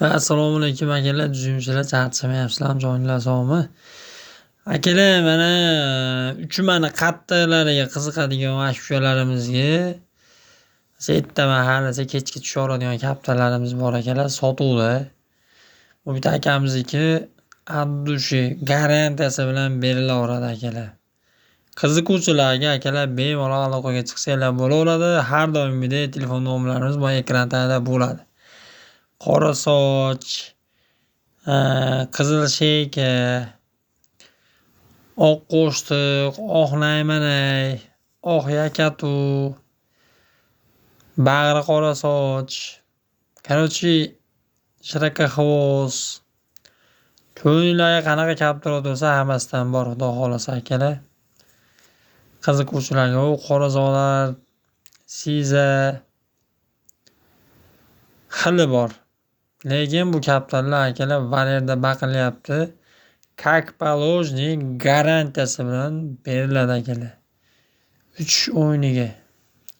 Assalomu alaykum akalar, tuzumchilar, charchamayapsizlarmi, joningiz sog'mi? Akalar, mana uchmani qattiqlariga qiziqadigan ashulalarimizga erta mahallasi kechga tusha oladigan kaptalarimiz bor akalar, sotuvda. Bu bitta akamizniki addushi garantiyasi bilan berilaveradi akalar. Qiziquvchilarga akalar bemalol aloqaga chiqsanglar bo'laveradi. Har doimgidek telefon nomerlarimiz bu ekran tagida bo'ladi. Qora soch, qizil sheyka, oq qo'shtiq, oq naymanay, oq yakatu, bag'ri qora soch, короче, shiraka xvost. Ko'ngillarga qanaqa kaptar o'tsa hammasidan bor, xudo xolasa akalar. Qiziquvchilarga u qorazolar, siza xili bor. Lekin bu kaptarlar akalar Valerda baqilyapti. Как положенный garantiyasi bilan beriladi akalar. 3 o'yiniga.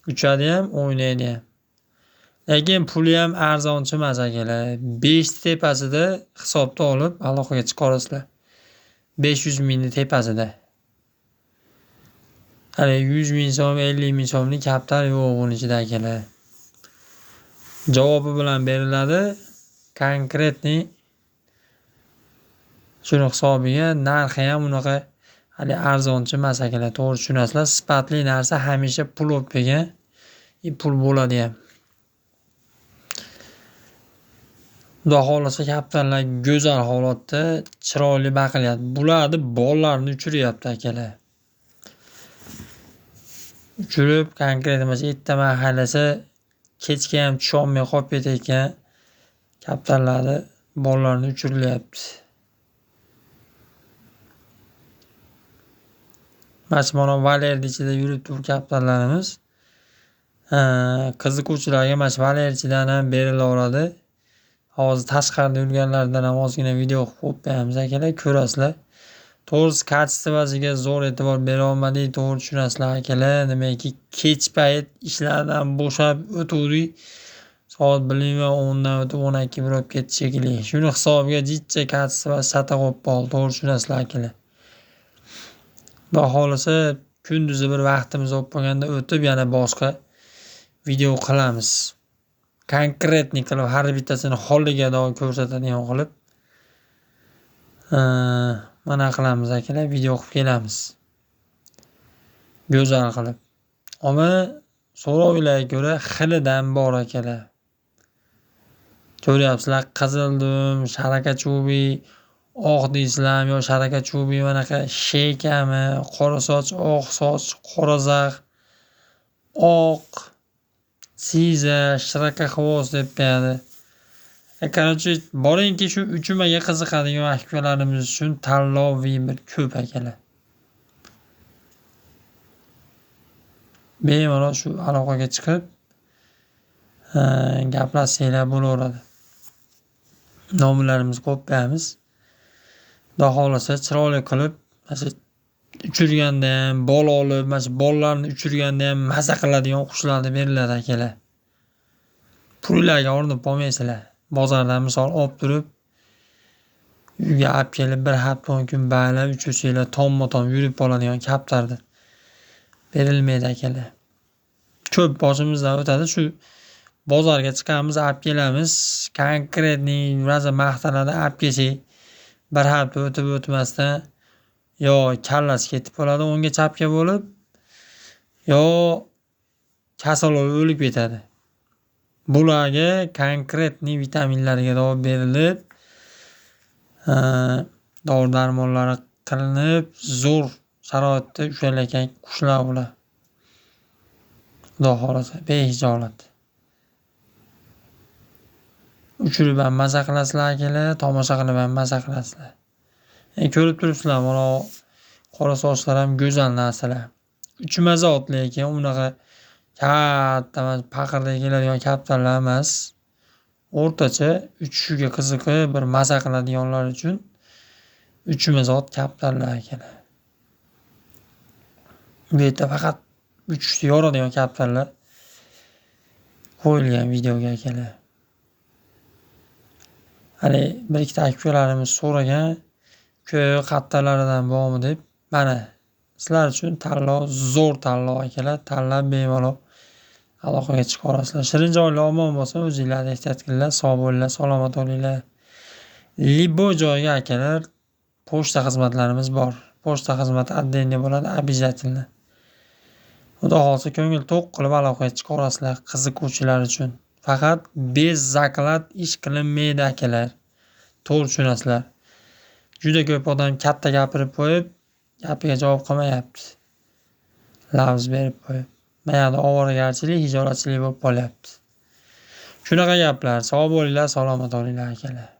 Uchadi ham, o'ynaydi ham. Lekin puli ham arzonchi emas akalar. 5 tepasida hisobda olib aloqaga chiqarasizlar. 500 mingni tepasida. Hali 100 ming so'm, 50 ming so'mlik kaptar yo'q buning ichida akalar. Javobi bilan beriladi. Konkretniy shuni hisobiga narxi ham unaqa hali arzonchi emas akalar, to'g'ri tushunasizlar. Sifatli narsa hamisha pul bo'lib kelgan, pul bo'ladi ham. Xudo xolasa kaptarlar go'zal holatda, chiroyli baqilyapti. Bularni bollarni uchiryapti akalar. Uchirib konkret emas, erta mahallasi kechga ham tusha olmay qolib ketayotgan kaptarlarni bollarni uchirilyapti. Mana Valerda ichida yuribdi bu kaptarlarimiz. Qiziquvchilarga mana Valerchidan ham berilaveradi. Hozir tashqarida yurganlardan ham ozgina video qilib qo'yib beramiz akalar, ko'rasizlar. To'g'risi kачествosiga zo'r e'tibor bera olmadik, to'g'ri tushunasizlar akalar. Nimaiki kech payt ishlardan bo'shab o'tuvdik. Soat 10dan o'tib 12 bo'lib ketdi shekilli. Shuni hisobiga jichcha kачествоsi sata qo'yib qoldi, to'g'ri tushunasizlar akalar. Xudo xolasa kunduzi bir vaqtimiz bo'lib qolganda o'tib yana boshqa video qilamiz. Konkretniy qilib har bittasini holiga ko'rsatadigan qilib mana qilamiz akalar, video qilib kelamiz. Go'zal qilib. Ammo so'rovlarga ko'ra xilidan bor akalar. Ko'ryapsizlar, qizildum, sharaka chubi, oq deysizlarmi yo sharaka chubi, manaqa sheykami, qora soch, oq soch, qora zax, oq, siza, shiraka xvost deb beradi. Короче, boringki shu uchumaga qiziqadigan ashulalarimiz uchun tanloviy bir ko'p akalar. Bemalol shu aloqaga chiqib gaplashsanglar bo'laveradi. Nomerlarimizni qo'yib beramiz. Xudo xolasa chiroyli qilib, mana uchirganda ham, bola olib, mana bolalarni uchirganda ham maza qiladigan qushlarni beriladi akalar. Pullarga urinib qolmaysizlar. Bozordan misol olib turib, uyga olib kelib bir hafta 10 kun baylab uchursanglar tomma-tom yurib qoladigan kaptardir. Berilmaydi akalar. Ko'p boshimizdan o'tadi, shu bozorga chiqamiz, olib kelamiz. Konkretniy ba'zi maqtalarda olib kelsak, bir hafta o'tib o'tmasdan yo kallasi ketib qoladi, o'ngga chapga bo'lib, yo kasal bo'lib o'lib ketadi. Bularga konkretniy vitaminlarga davo berilib, dori-darmonlari qilinib, zo'r sharoitda ushalayotgan qushlar bular. Xudo xolasa behijolat. Uchirib ham maza qilasizlar akalar, tomosha qilib ham maza qilasizlar. Ko'rib turibsizlar, mana qora sochlar ham go'zal narsalar. Uchmazot lekin unaqa katta paqirda keladigan kaptarlar emas. O'rtacha uchishiga qiziqib bir maza qiladiganlar uchun uchmazot kaptarlar akalar. Bu yerda faqat uchishni yoradigan kaptarlar qo'yilgan videoga akalar. Hali bir ikkita aka-ukalarimiz so'ragan, ko'k xattalaridan bormi deb. Mana sizlar uchun tanlov, zo'r tanlov akalar. Tanlab bemalol aloqaga chiqa olasizlar. Shirinjoylar omon bo'lsin, o'zinglarni ehtiyot qilinglar, sog' bo'linglar, salomat bo'linglar. Libo joyga akalar pochta xizmatlarimiz bor. Pochta xizmati отдельный bo'ladi, обязательно. Xudo xolsa ko'ngil to'q qilib aloqaga chiqa olasizlar qiziquvchilar uchun. Faqat bez zaklad ish qilinmaydi akalar. To'g'ri tushunasizlar. Juda ko'p odam katta gapirib qo'yib, gapiga javob qilmayapti. Lafz berib qo'yib. Mayada ovoragarchilik, hijolatchilik bo'lib qolyapti. Shunaqa gaplar. Sog' bo'linglar, salomat bo'linglar akalar.